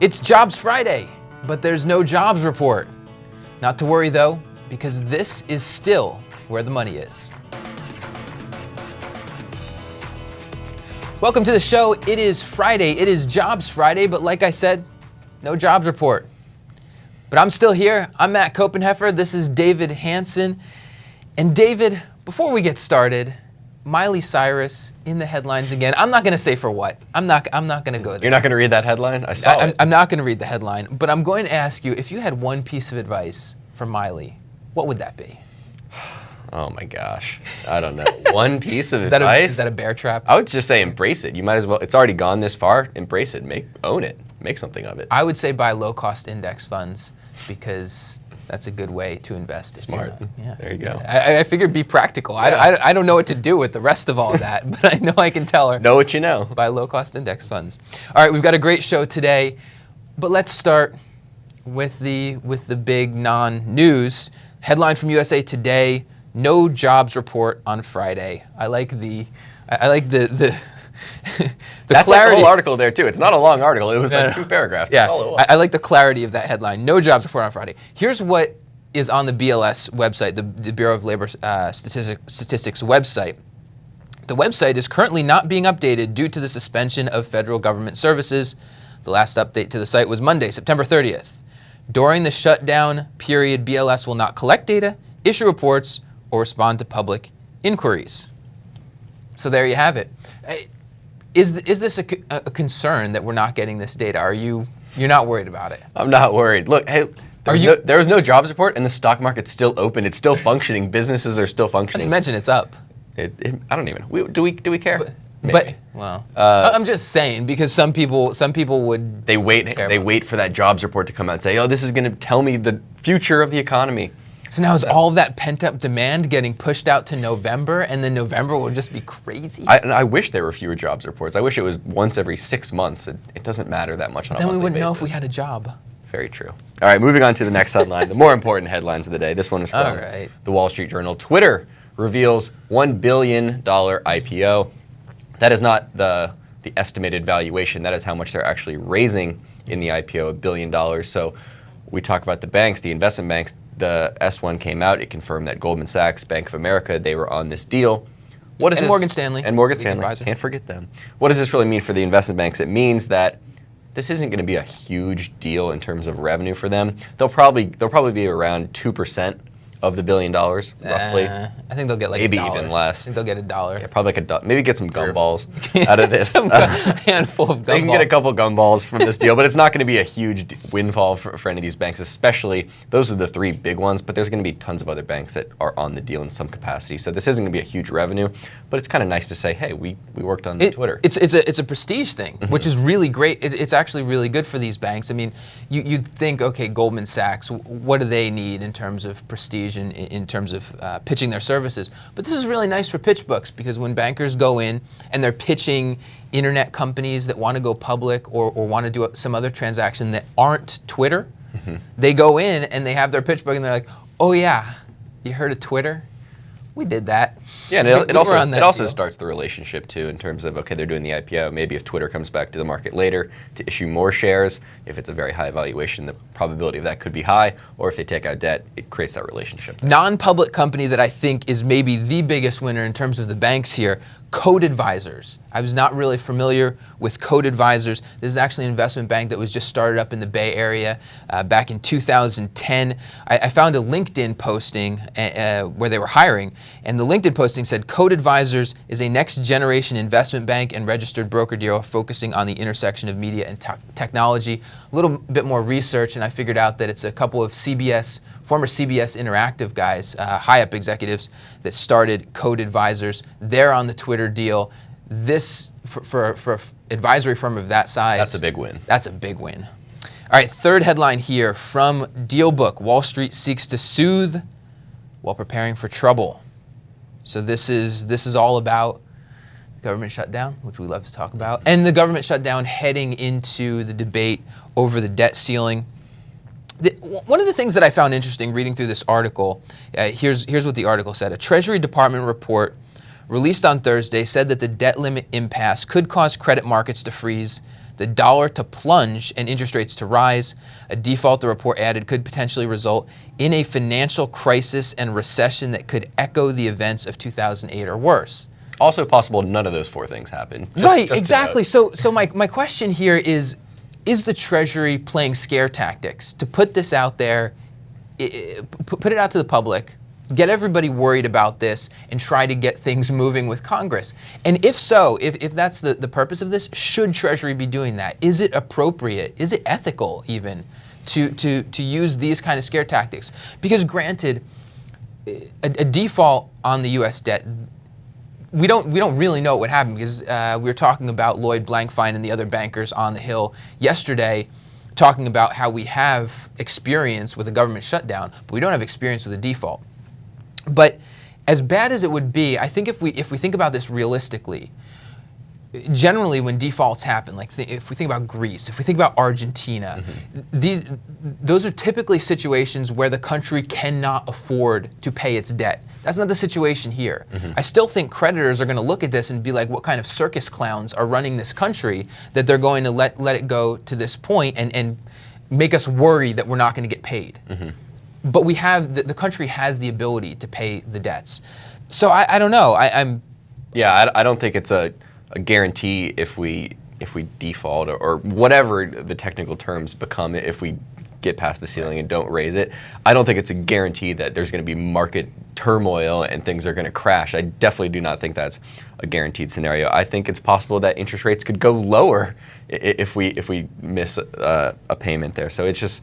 It's Jobs Friday, but there's no jobs report. Not to worry though, because this is still where the money is. Welcome to the show. It is Friday. It is Jobs Friday, but like I said, no jobs report. But I'm still here. I'm Matt Copenheffer. This is David Hansen. And David, before we get started, Miley Cyrus in the headlines again. I'm not going to say for what. I'm not going to go there. You're not going to read that headline? I saw it. I'm not going to read the headline, but I'm going to ask you, if you had one piece of advice for Miley, what would that be? Oh my gosh. I don't know. One piece of advice? Is that a bear trap? I would just say embrace it. You might as well. It's already gone this far. Embrace it. Own it. Make something of it. I would say buy low-cost index funds because that's a good way to invest. Smart. Yeah. There you go. I figured be practical. Yeah. I don't know what to do with the rest of all of that, but I know I can tell her. Know what you know. Buy low-cost index funds. All right, we've got a great show today, but let's start with the big non-news. Headline from USA Today, no jobs report on Friday. I like the That's clarity. like the whole article there too. It's not a long article. It was like 2 paragraphs. Yeah, That's all it was. I like the clarity of that headline. No jobs report on Friday. Here's what is on the BLS website, the Bureau of Labor Statistics website. The website is currently not being updated due to the suspension of federal government services. The last update to the site was Monday, September 30th. During the shutdown period, BLS will not collect data, issue reports, or respond to public inquiries. So there you have it. Is this a concern that we're not getting this data? You're not worried about it? I'm not worried. Look, hey, there was no jobs report, and the stock market's still open. It's still functioning. Businesses are still functioning. Not to mention it's up. I don't even. Do we care? I'm just saying because some people would. They wait for that jobs report to come out and say, oh, this is going to tell me the future of the economy. So now is all of that pent-up demand getting pushed out to November, and then November will just be crazy? I wish there were fewer jobs reports. I wish it was once every 6 months. It doesn't matter that much on a monthly basis. Then we wouldn't know if we had a job. Very true. All right, moving on to the next headline, the more important headlines of the day. This one is from the Wall Street Journal. Twitter reveals $1 billion IPO. That is not the estimated valuation. That is how much they're actually raising in the IPO, $1 billion. So we talk about the banks, the investment banks. The S1 came out. It confirmed that Goldman Sachs, Bank of America, they were on this deal. What is this? Morgan Stanley. And Morgan Stanley. Can't forget them. What does this really mean for the investment banks? It means that this isn't going to be a huge deal in terms of revenue for them. They'll probably be around 2% of the $1 billion, roughly. I think they'll get like maybe $1. even less. I think they'll get $1. Yeah, probably like $1. Maybe get some gumballs out of this. A handful of gumballs. They can get a couple gumballs from this deal, but it's not going to be a huge windfall for any of these banks, especially those are the 3 big ones, but there's going to be tons of other banks that are on the deal in some capacity. So this isn't going to be a huge revenue, but it's kind of nice to say, hey, we worked on Twitter. It's a prestige thing, which is really great. It's actually really good for these banks. I mean, you'd think, okay, Goldman Sachs, what do they need in terms of prestige and in terms of pitching their services? But this is really nice for pitch books because when bankers go in and they're pitching internet companies that want to go public or want to do some other transaction that aren't Twitter, they go in and they have their pitch book and they're like, oh yeah, you heard of Twitter? We did that. Yeah, and it also starts the relationship too in terms of, okay, they're doing the IPO. Maybe if Twitter comes back to the market later to issue more shares, if it's a very high valuation, the probability of that could be high, or if they take out debt, it creates that relationship. Non-public company that I think is maybe the biggest winner in terms of the banks here, Code Advisors. I was not really familiar with Code Advisors. This is actually an investment bank that was just started up in the Bay Area back in 2010. I found a LinkedIn posting where they were hiring, and the LinkedIn posting said, Code Advisors is a next-generation investment bank and registered broker-dealer focusing on the intersection of media and technology. A little bit more research, and I figured out that it's a couple of former CBS Interactive guys, high-up executives, that started Code Advisors. They're on the Twitter deal. This, for an advisory firm of that size... That's a big win. That's a big win. All right, third headline here from DealBook. Wall Street seeks to soothe while preparing for trouble. So this is all about government shutdown, which we love to talk about, and the government shutdown heading into the debate over the debt ceiling. One of the things that I found interesting reading through this article, here's what the article said. A Treasury Department report released on Thursday said that the debt limit impasse could cause credit markets to freeze. the dollar to plunge and interest rates to rise. A default, the report added, could potentially result in a financial crisis and recession that could echo the events of 2008 or worse. Also possible none of those four things happen. Right, exactly. So my question here is the Treasury playing scare tactics to put this out there, put it out to the public, get everybody worried about this, and try to get things moving with Congress? And if so, if that's the purpose of this, should Treasury be doing that? Is it appropriate? Is it ethical even to use these kind of scare tactics? Because granted, a default on the U.S. debt, we don't really know what happened, because we were talking about Lloyd Blankfein and the other bankers on the Hill yesterday, talking about how we have experience with a government shutdown, but we don't have experience with a default. But as bad as it would be, I think if we think about this realistically, generally when defaults happen, like if we think about Greece, if we think about Argentina, those are typically situations where the country cannot afford to pay its debt. That's not the situation here. I still think creditors are going to look at this and be like, what kind of circus clowns are running this country that they're going to let it go to this point and make us worry that we're not going to get paid. But we have, the country has the ability to pay the debts. So I don't know. I don't think it's a guarantee if we default or whatever the technical terms become if we get past the ceiling and don't raise it. I don't think it's a guarantee that there's going to be market turmoil and things are going to crash. I definitely do not think that's a guaranteed scenario. I think it's possible that interest rates could go lower if we miss a payment there. So it's just,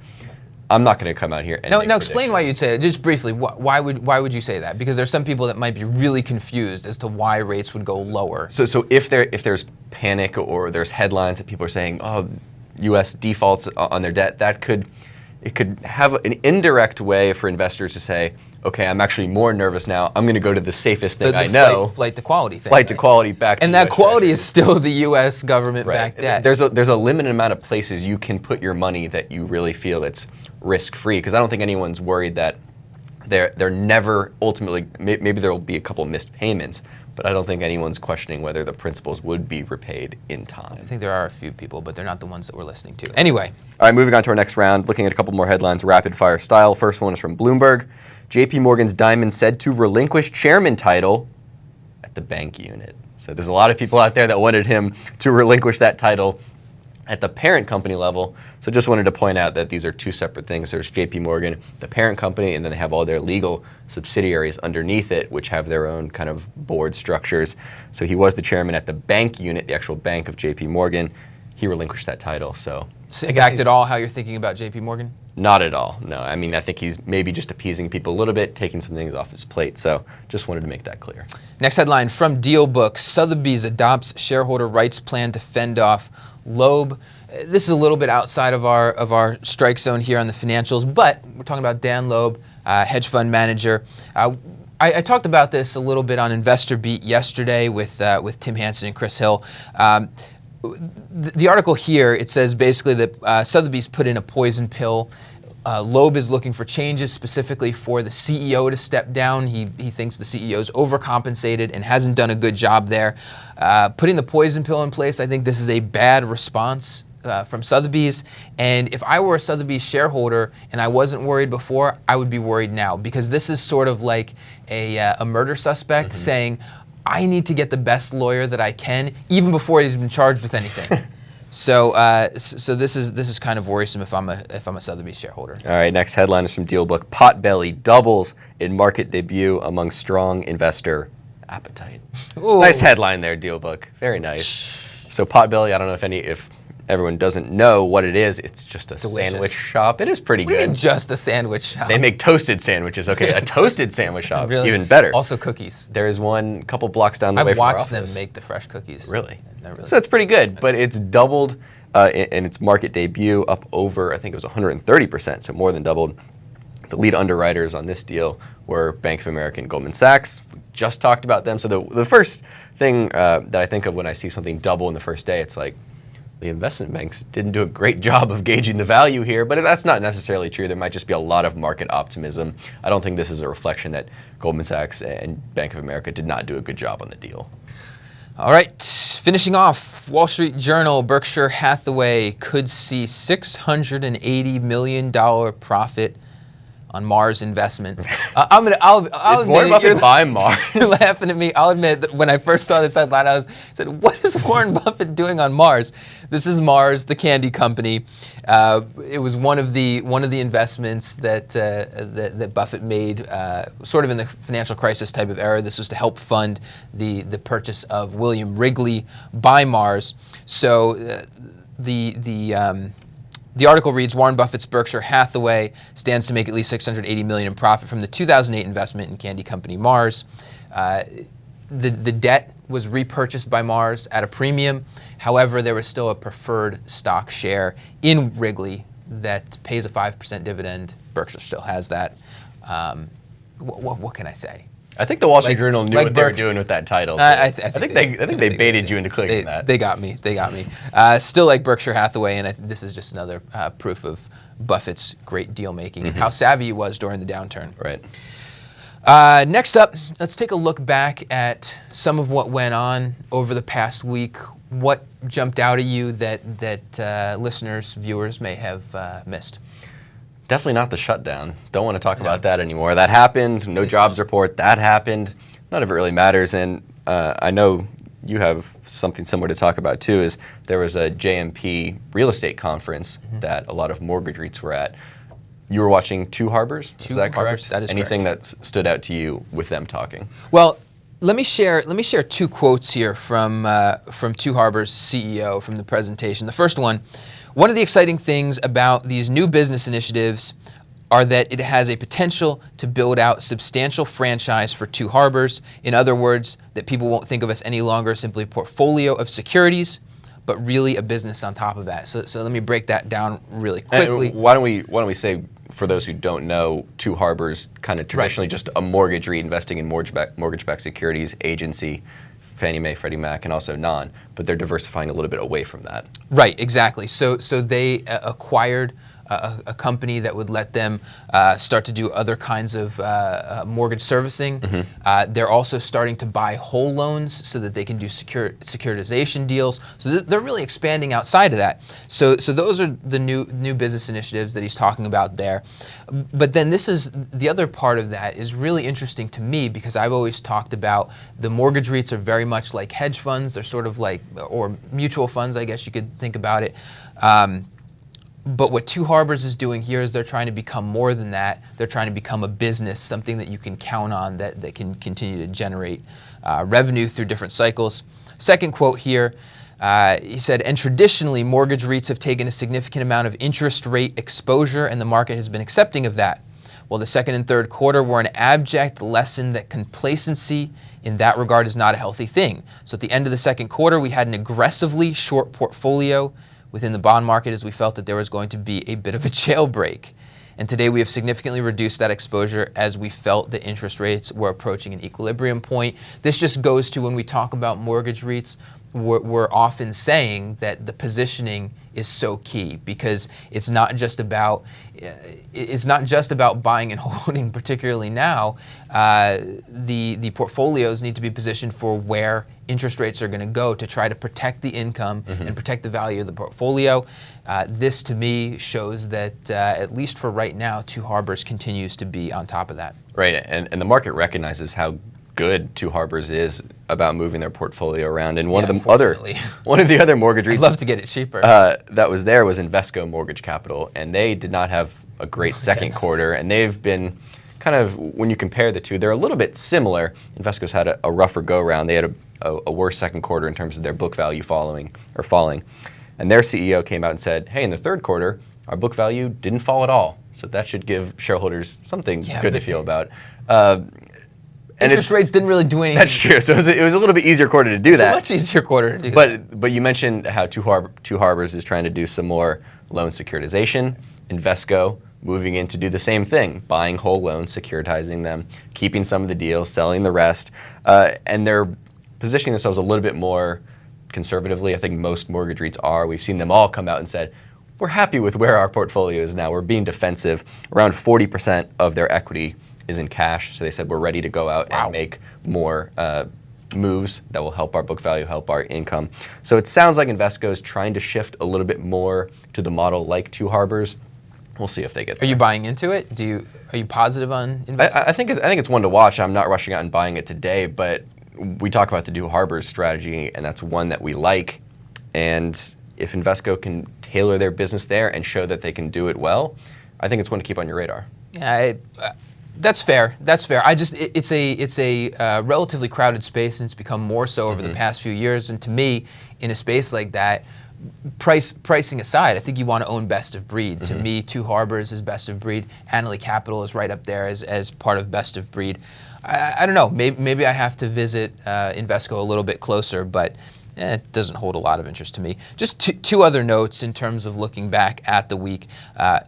I'm not going to come out here and now explain why you'd say it. Just briefly, why would you say that? Because there's some people that might be really confused as to why rates would go lower. So if there's panic or there's headlines that people are saying, oh, U.S. defaults on their debt, it could have an indirect way for investors to say, okay, I'm actually more nervous now. I'm going to go to the safest thing I know. Flight to quality thing. Flight to quality back to and that quality is still the U.S. government-backed debt. There's a limited amount of places you can put your money that you really feel it's risk-free, because I don't think anyone's worried that they're never ultimately, maybe there will be a couple missed payments, but I don't think anyone's questioning whether the principals would be repaid in time. I think there are a few people, but they're not the ones that we're listening to. Anyway. All right, moving on to our next round, looking at a couple more headlines, rapid fire style. First one is from Bloomberg. JP Morgan's Diamond said to relinquish chairman title at the bank unit. So there's a lot of people out there that wanted him to relinquish that title at the parent company level. So just wanted to point out that these are two separate things. There's JP Morgan, the parent company, and then they have all their legal subsidiaries underneath it, which have their own kind of board structures. So he was the chairman at the bank unit, the actual bank of JP Morgan. He relinquished that title. So impact at all how you're thinking about JP Morgan? Not at all, no. I mean, I think he's maybe just appeasing people a little bit, taking some things off his plate. So just wanted to make that clear. Next headline from DealBook, Sotheby's adopts shareholder rights plan to fend off Loeb. This is a little bit outside of our strike zone here on the financials, but we're talking about Dan Loeb, hedge fund manager. I talked about this a little bit on Investor Beat yesterday with Tim Hansen and Chris Hill. The article here, it says basically that Sotheby's put in a poison pill. Loeb is looking for changes specifically for the CEO to step down. He thinks the CEO is overcompensated and hasn't done a good job there. Putting the poison pill in place, I think this is a bad response from Sotheby's. And if I were a Sotheby's shareholder and I wasn't worried before, I would be worried now, because this is sort of like a murder suspect saying, I need to get the best lawyer that I can, even before he's been charged with anything. So this is kind of worrisome if I'm a Sotheby's shareholder. All right, next headline is from DealBook. Potbelly doubles in market debut among strong investor appetite. Ooh. Nice headline there, DealBook. Very nice. So Potbelly, I don't know if everyone doesn't know what it is. It's just a sandwich shop. It is pretty good. What do you mean just a sandwich shop? They make toasted sandwiches. Okay, a toasted sandwich shop, really? Even better. Also cookies. There is one couple blocks down the way from our office. I've watched them make the fresh cookies. Really? Really. So it's pretty good, but it's doubled in its market debut, up over, I think it was 130%, so more than doubled. The lead underwriters on this deal were Bank of America and Goldman Sachs. We just talked about them. So the first thing that I think of when I see something double in the first day, it's like, the investment banks didn't do a great job of gauging the value here, but that's not necessarily true. There might just be a lot of market optimism. I don't think this is a reflection that Goldman Sachs and Bank of America did not do a good job on the deal. All right, finishing off, Wall Street Journal, Berkshire Hathaway could see $680 million profit on Mars investment. I'll Warren Buffett buy Mars? You're laughing at me. I'll admit that when I first saw this headline, I said, what is Warren Buffett doing on Mars? This is Mars, the candy company. It was one of the investments that Buffett made sort of in the financial crisis type of era. This was to help fund the purchase of William Wrigley by Mars. So the article reads, Warren Buffett's Berkshire Hathaway stands to make at least $680 million in profit from the 2008 investment in candy company Mars. The debt was repurchased by Mars at a premium. However, there was still a preferred stock share in Wrigley that pays a 5% dividend. Berkshire still has that. What can I say? I think the Wall Street Journal knew what they were doing with that title. I think they baited you into clicking that. They got me. Still like Berkshire Hathaway, and this is just another proof of Buffett's great deal making and how savvy he was during the downturn. Right. Next up, let's take a look back at some of what went on over the past week. What jumped out at you that listeners, viewers may have missed? Definitely not the shutdown. Don't want to talk about that anymore. That happened. No jobs report. That happened. None of it really matters. And I know you have something similar to talk about too. Is there was a JMP real estate conference that a lot of mortgage REITs were at. You were watching Two Harbors. Is that correct? That is Anything correct. that stood out to you with them talking? Well, let me share two quotes here from Two Harbors' CEO from the presentation. The first one of the exciting things about these new business initiatives are that it has a potential to build out substantial franchise for Two Harbors. In other words, that people won't think of us any longer as simply a portfolio of securities, but really a business on top of that. So let me break that down really quickly. And why don't we say, for those who don't know, Two Harbors kind of traditionally just a mortgage REIT investing in mortgage-backed securities agency, Fannie Mae, Freddie Mac, and also non, but they're diversifying a little bit away from that. Right, exactly. So they acquired a company that would let them start to do other kinds of mortgage servicing. They're also starting to buy whole loans so that they can do securitization deals. So they're really expanding outside of that. So those are the new business initiatives that he's talking about there. But then this is the other part of that is really interesting to me because I've always talked about the mortgage REITs are very much like hedge funds. They're sort of like, or mutual funds, I guess you could think about it. But what Two Harbors is doing here is they're trying to become more than that. They're trying to become a business, something that you can count on that can continue to generate revenue through different cycles. Second quote here, he said, and traditionally mortgage REITs have taken a significant amount of interest rate exposure and the market has been accepting of that. Well, the second and third quarter were an abject lesson that complacency in that regard is not a healthy thing. So at the end of the second quarter, we had an aggressively short portfolio within the bond market as we felt that there was going to be a bit of a jailbreak. And today we have significantly reduced that exposure as we felt the interest rates were approaching an equilibrium point. This just goes to when we talk about mortgage REITs, we're often saying that the positioning is so key because it's not just about buying and holding, particularly now. The portfolios need to be positioned for where interest rates are going to go to try to protect the income and protect the value of the portfolio. This to me shows that at least for right now, Two Harbors continues to be on top of that. Right, and the market recognizes how good Two Harbors is about moving their portfolio around. And one of the other mortgage REITs, I'd love to get it cheaper. That was there was Invesco Mortgage Capital, and they did not have a great second quarter, and they've been kind of, when you compare the two, they're a little bit similar. Invesco's had a rougher go-around. They had a worse second quarter in terms of their book value falling. And their CEO came out and said, hey, in the third quarter, our book value didn't fall at all. So that should give shareholders something good to feel about. Interest rates didn't really do anything. That's true. So it was a little bit easier quarter to do that. It's a much easier quarter to do that. But you mentioned how Two Harbors is trying to do some more loan securitization. Invesco moving in to do the same thing, buying whole loans, securitizing them, keeping some of the deals, selling the rest. And they're positioning themselves a little bit more conservatively. I think most mortgage REITs are. We've seen them all come out and said, we're happy with where our portfolio is now. We're being defensive. Around 40% of their equity is in cash. So they said, we're ready to go out and make more moves that will help our book value, help our income. So it sounds like Invesco is trying to shift a little bit more to the model like Two Harbors. We'll see if they get there. Are you buying into it? Are you positive on Invesco? I think it's one to watch. I'm not rushing out and buying it today, but we talk about the Two Harbors strategy, and that's one that we like. And if Invesco can tailor their business there and show that they can do it well, I think it's one to keep on your radar. Yeah, that's fair. That's fair. It's a relatively crowded space, and it's become more so over the past few years. And to me, in a space like that, pricing aside, I think you want to own best of breed. To me, Two Harbors is best of breed. Annaly Capital is right up there as part of best of breed. I don't know. Maybe I have to visit Invesco a little bit closer, but it doesn't hold a lot of interest to me. Just two other notes in terms of looking back at the week.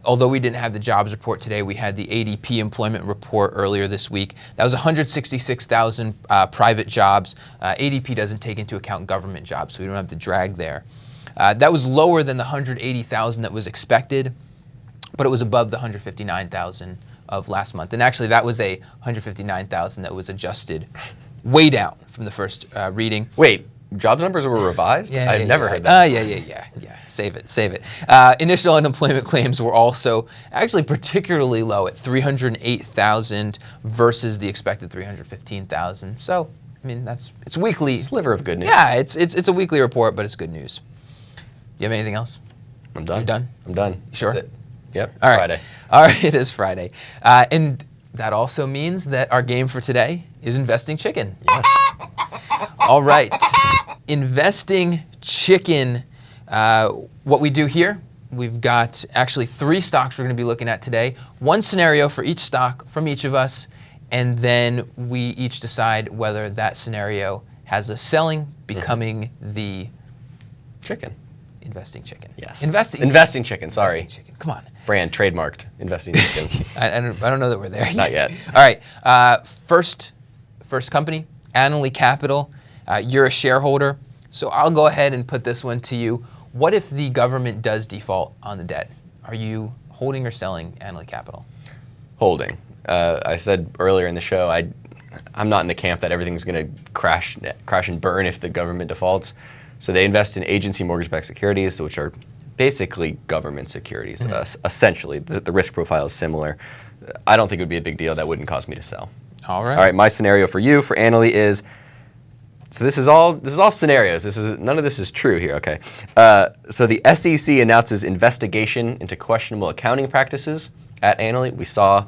Although we didn't have the jobs report today, we had the ADP employment report earlier this week. That was 166,000 private jobs. ADP doesn't take into account government jobs, so we don't have to drag there. That was lower than the 180,000 that was expected, but it was above the 159,000 of last month. And actually, that was a 159,000 that was adjusted way down from the first reading. Wait. Jobs numbers were revised? Yeah, I've never heard that. Yeah. Save it. Initial unemployment claims were also actually particularly low at 308,000 versus the expected 315,000. So, I mean, it's weekly. Sliver of good news. Yeah, it's a weekly report, but it's good news. You have anything else? I'm done. You're done? I'm done. Sure? That's it. Yep. All right. Friday. All right, it is Friday. And that also means that our game for today is Investing Chicken. Yes. All right. Investing Chicken. What we do here, we've got actually 3 stocks we're going to be looking at today. One scenario for each stock from each of us, and then we each decide whether that scenario has us selling, becoming the chicken. Investing Chicken. Yes. Investing Chicken, sorry. Investing Chicken. Come on. Brand, trademarked, Investing Chicken. I don't know that we're there yet. Not yet. All right. First company, Annaly Capital. You're a shareholder, so I'll go ahead and put this one to you. What if the government does default on the debt? Are you holding or selling Annaly Capital? Holding. I said earlier in the show, I'm not in the camp that everything's going to crash and burn if the government defaults. So they invest in agency mortgage-backed securities, which are basically government securities. Essentially, the risk profile is similar. I don't think it would be a big deal. That wouldn't cause me to sell. All right. All right. My scenario for you, for Annaly, is. So this is all scenarios. None of this is true here. Okay. So the SEC announces investigation into questionable accounting practices at Annaly. We saw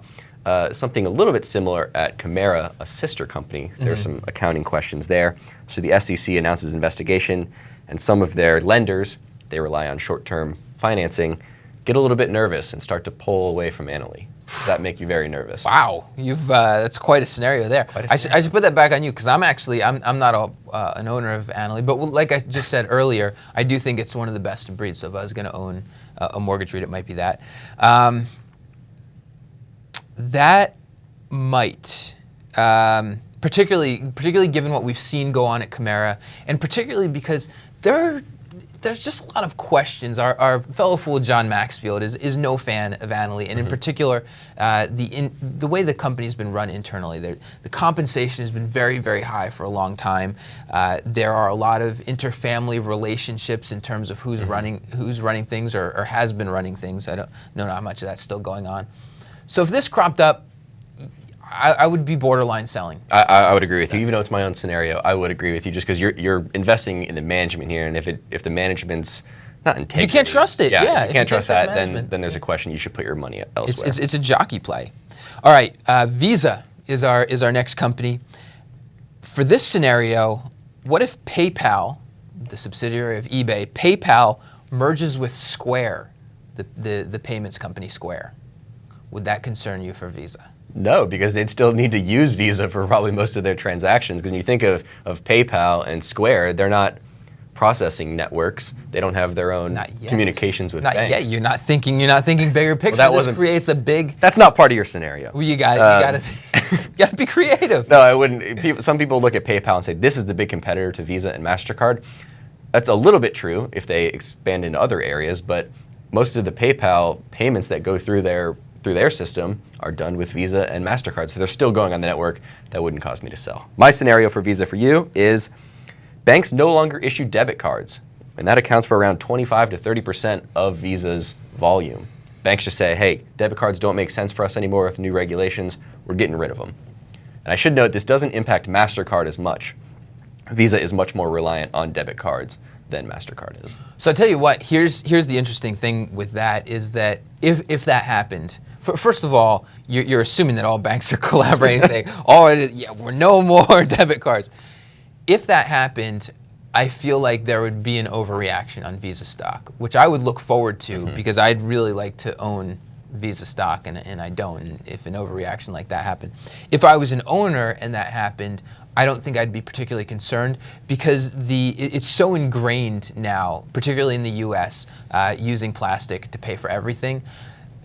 something a little bit similar at Chimera, a sister company. There's some accounting questions there. So the SEC announces investigation, and some of their lenders, they rely on short-term financing, get a little bit nervous and start to pull away from Annaly. Does that make you very nervous? Wow, that's quite a scenario there. I should put that back on you, because I'm not an owner of Annaly, but like I just said earlier, I do think it's one of the best in breed. So if I was going to own a mortgage REIT, it might be that. That might, particularly given what we've seen go on at Chimera, and particularly because there's just a lot of questions. Our fellow fool John Maxfield is no fan of Annaly, and in particular, the way the company's been run internally. The compensation has been very, very high for a long time. There are a lot of interfamily relationships in terms of who's running things or has been running things. I don't know how much of that's still going on. So if this cropped up, I would be borderline selling. I would agree with you. Even though it's my own scenario, I would agree with you just because you're investing in the management here, and if the management's not integrity. You can't trust it. Yeah, if you can't trust that, then there's a question you should put your money elsewhere. It's a jockey play. All right, Visa is our next company. For this scenario, what if PayPal, the subsidiary of eBay, PayPal merges with Square, the payments company Square? Would that concern you for Visa? No, because they'd still need to use Visa for probably most of their transactions. Because when you think of PayPal and Square, they're not processing networks. They don't have their own communications with banks. Not yet. You're not thinking bigger picture. Well, this creates a big. That's not part of your scenario. Well, you got to be creative. No, I wouldn't. Some people look at PayPal and say this is the big competitor to Visa and MasterCard. That's a little bit true if they expand into other areas, but most of the PayPal payments that go through their through their system are done with Visa and MasterCard. So they're still going on the network. That wouldn't cause me to sell. My scenario for Visa for you is banks no longer issue debit cards. And that accounts for around 25 to 30% of Visa's volume. Banks just say, hey, debit cards don't make sense for us anymore with new regulations. We're getting rid of them. And I should note, this doesn't impact MasterCard as much. Visa is much more reliant on debit cards than MasterCard is. So I tell you what, here's the interesting thing with that is that if that happened, first of all, you're assuming that all banks are collaborating and saying, oh, yeah, we're no more debit cards. If that happened, I feel like there would be an overreaction on Visa stock, which I would look forward to because I'd really like to own Visa stock, and I don't, if an overreaction like that happened. If I was an owner and that happened, I don't think I'd be particularly concerned because it's so ingrained now, particularly in the US, using plastic to pay for everything.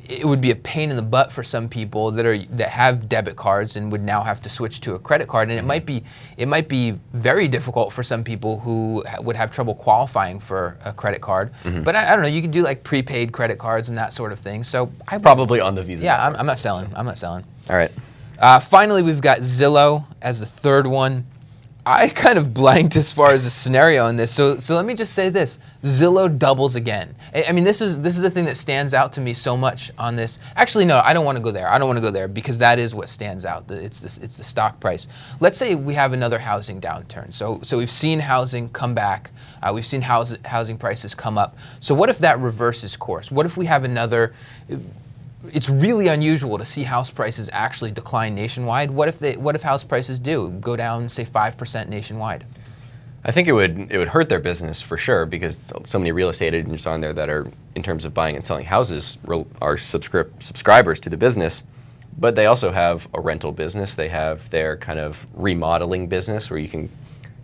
It would be a pain in the butt for some people that have debit cards and would now have to switch to a credit card, and it might be very difficult for some people who would have trouble qualifying for a credit card. But I don't know, you could do like prepaid credit cards and that sort of thing. So probably on the Visa. Yeah, I'm not selling. I'm not selling. All right. Finally, we've got Zillow as the third one. I kind of blanked as far as the scenario on this, so let me just say this: Zillow doubles again. I mean, this is the thing that stands out to me so much on this. Actually, no, I don't want to go there. I don't want to go there because that is what stands out. It's the stock price. Let's say we have another housing downturn. So we've seen housing come back. We've seen housing prices come up. So what if that reverses course? What if we have another? It's really unusual to see house prices actually decline nationwide. What if house prices do go down, say 5% nationwide? I think it would hurt their business for sure because so many real estate agents on there that are, in terms of buying and selling houses, are subscribers to the business. But they also have a rental business. They have their kind of remodeling business where you can,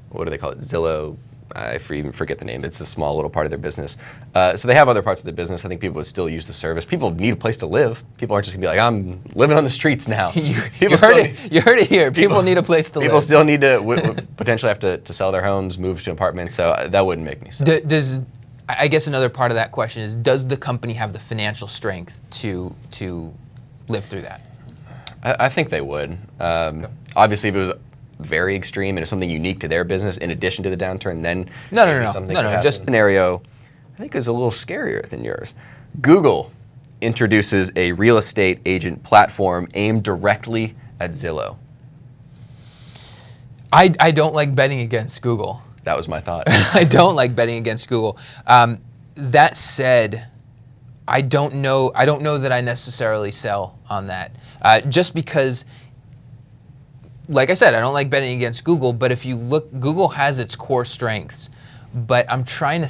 what do they call it? Zillow. I even forget the name. It's a small little part of their business. So they have other parts of the business. I think people would still use the service. People need a place to live. People aren't just going to be like, I'm living on the streets now. You heard it here. People need a place to live. People still need to potentially have to sell their homes, move to apartments. So that wouldn't make me sell. I guess another part of that question is, does the company have the financial strength to live through that? I think they would. Okay. Obviously, if it was very extreme and it's something unique to their business in addition to the downturn, then no, just scenario I think is a little scarier than yours. Google introduces a real estate agent platform aimed directly at Zillow. I don't like betting against Google. That was my thought. I don't like betting against Google. That said, I don't know that I necessarily sell on that. Just because, like I said, I don't like betting against Google, but if you look, Google has its core strengths, but I'm trying to,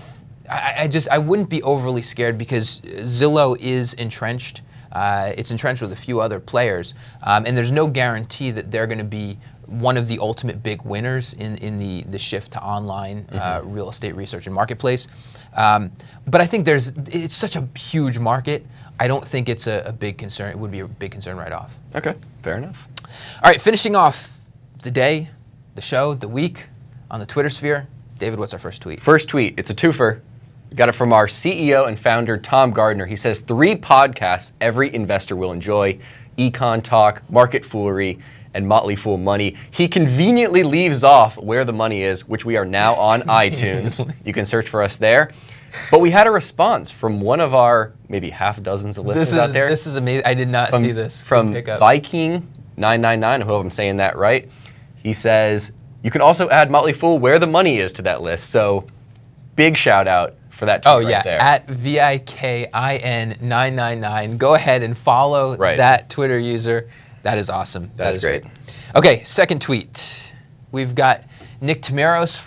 I wouldn't be overly scared because Zillow is entrenched. It's entrenched with a few other players, and there's no guarantee that they're going to be one of the ultimate big winners in the shift to online real estate research and marketplace. But I think it's such a huge market. I don't think it's a big concern. It would be a big concern right off. Okay, fair enough. All right, finishing off the day, the show, the week on the Twitter sphere. David, what's our first tweet? First tweet, it's a twofer. We got it from our CEO and founder, Tom Gardner. He says, 3 podcasts every investor will enjoy: Econ Talk, Market Foolery, and Motley Fool Money. He conveniently leaves off Where the Money Is, which we are now on iTunes. You can search for us there. But we had a response from one of our maybe half dozens of listeners out there. This is amazing. I did not see this. From Viking999, I hope I'm saying that right. He says, you can also add Motley Fool Where the Money Is to that list. So big shout out for that tweet right there. At VIKIN999. Go ahead and follow that Twitter user. That is awesome. That is great. Okay, second tweet. We've got Nick Tamiros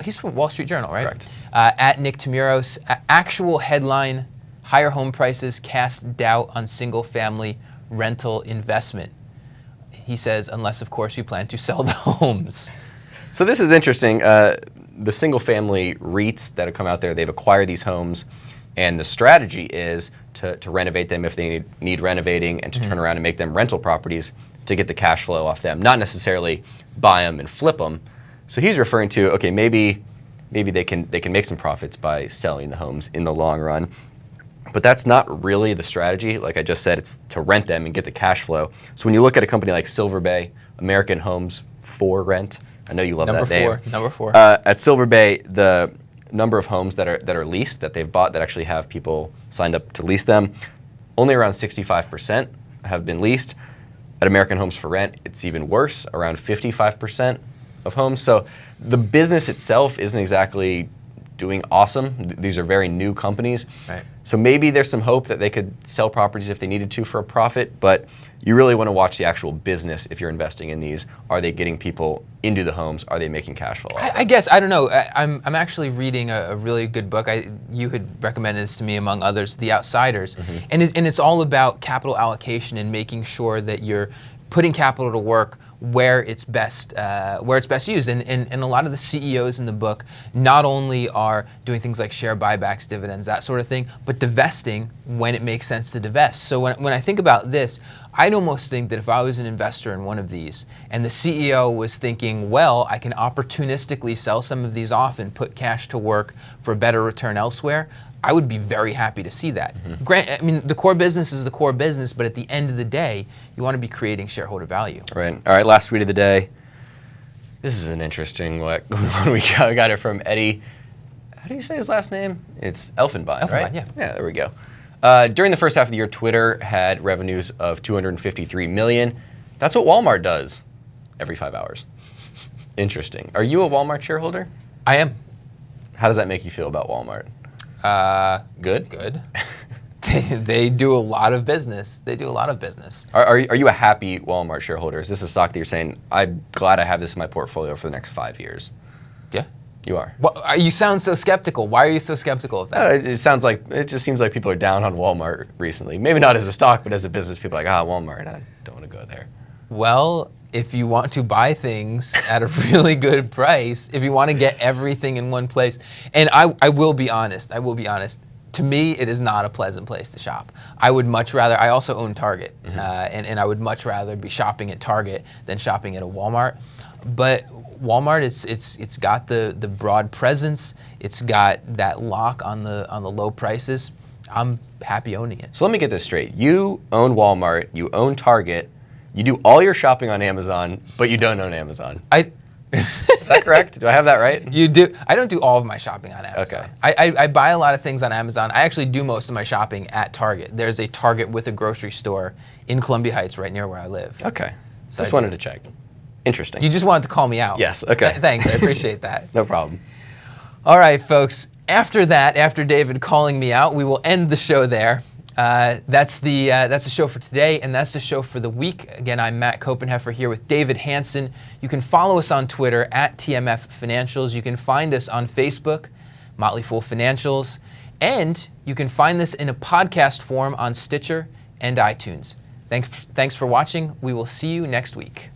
he's from Wall Street Journal, right? Correct. At Nick Tamiros, actual headline: higher home prices cast doubt on single-family rental investment. He says, unless, of course, you plan to sell the homes. So this is interesting. The single-family REITs that have come out there, they've acquired these homes, and the strategy is to renovate them if they need renovating and to turn around and make them rental properties to get the cash flow off them, not necessarily buy them and flip them. So he's referring to, okay, maybe they can make some profits by selling the homes in the long run. But that's not really the strategy. Like I just said, it's to rent them and get the cash flow. So when you look at a company like Silver Bay, American Homes for Rent, I know you love that name. Number four. At Silver Bay, the number of homes that are leased, that they've bought, that actually have people signed up to lease them, only around 65% have been leased. At American Homes for Rent, it's even worse, around 55% of homes. So the business itself isn't exactly doing awesome. These are very new companies. Right. So maybe there's some hope that they could sell properties if they needed to for a profit, but you really want to watch the actual business if you're investing in these. Are they getting people into the homes? Are they making cash flow? I guess, I don't know. I'm actually reading a really good book. You had recommended this to me, among others, The Outsiders. And it's all about capital allocation and making sure that you're putting capital to work where it's best used. And a lot of the CEOs in the book not only are doing things like share buybacks, dividends, that sort of thing, but divesting when it makes sense to divest. So when I think about this, I'd almost think that if I was an investor in one of these and the CEO was thinking, well, I can opportunistically sell some of these off and put cash to work for a better return elsewhere, I would be very happy to see that. I mean, the core business is the core business, but at the end of the day, you want to be creating shareholder value. Right. All right, last tweet of the day. This is an interesting one. We got it from Eddie. How do you say his last name? It's Elfenbein, right? Yeah. Yeah, there we go. During the first half of the year, Twitter had revenues of $253 million. That's what Walmart does every 5 hours. Interesting. Are you a Walmart shareholder? I am. How does that make you feel about Walmart? Good? Good. They do a lot of business. Are you a happy Walmart shareholder? Is this a stock that you're saying, I'm glad I have this in my portfolio for the next 5 years? Yeah. You are? Well, you sound so skeptical. Why are you so skeptical of that? It just seems like people are down on Walmart recently. Maybe not as a stock, but as a business, people are like, Walmart, I don't want to go there. Well, if you want to buy things at a really good price, if you want to get everything in one place, and I will be honest, to me, it is not a pleasant place to shop. I would much rather, I also own Target, and I would much rather be shopping at Target than shopping at a Walmart. But Walmart, it's got the broad presence, it's got that lock on the low prices. I'm happy owning it. So let me get this straight. You own Walmart, you own Target, you do all your shopping on Amazon, but you don't own Amazon. Is that correct? Do I have that right? You do. I don't do all of my shopping on Amazon. Okay. I buy a lot of things on Amazon. I actually do most of my shopping at Target. There's a Target with a grocery store in Columbia Heights right near where I live. Okay. So just wanted to check. Interesting. You just wanted to call me out. Yes, okay. Thanks, I appreciate that. No problem. All right, folks. After David calling me out, we will end the show there. That's the show for today, and that's the show for the week. Again, I'm Matt Copenheffer here with David Hanson. You can follow us on Twitter at TMF Financials. You can find us on Facebook, Motley Fool Financials, and you can find this in a podcast form on Stitcher and iTunes. Thanks for watching. We will see you next week.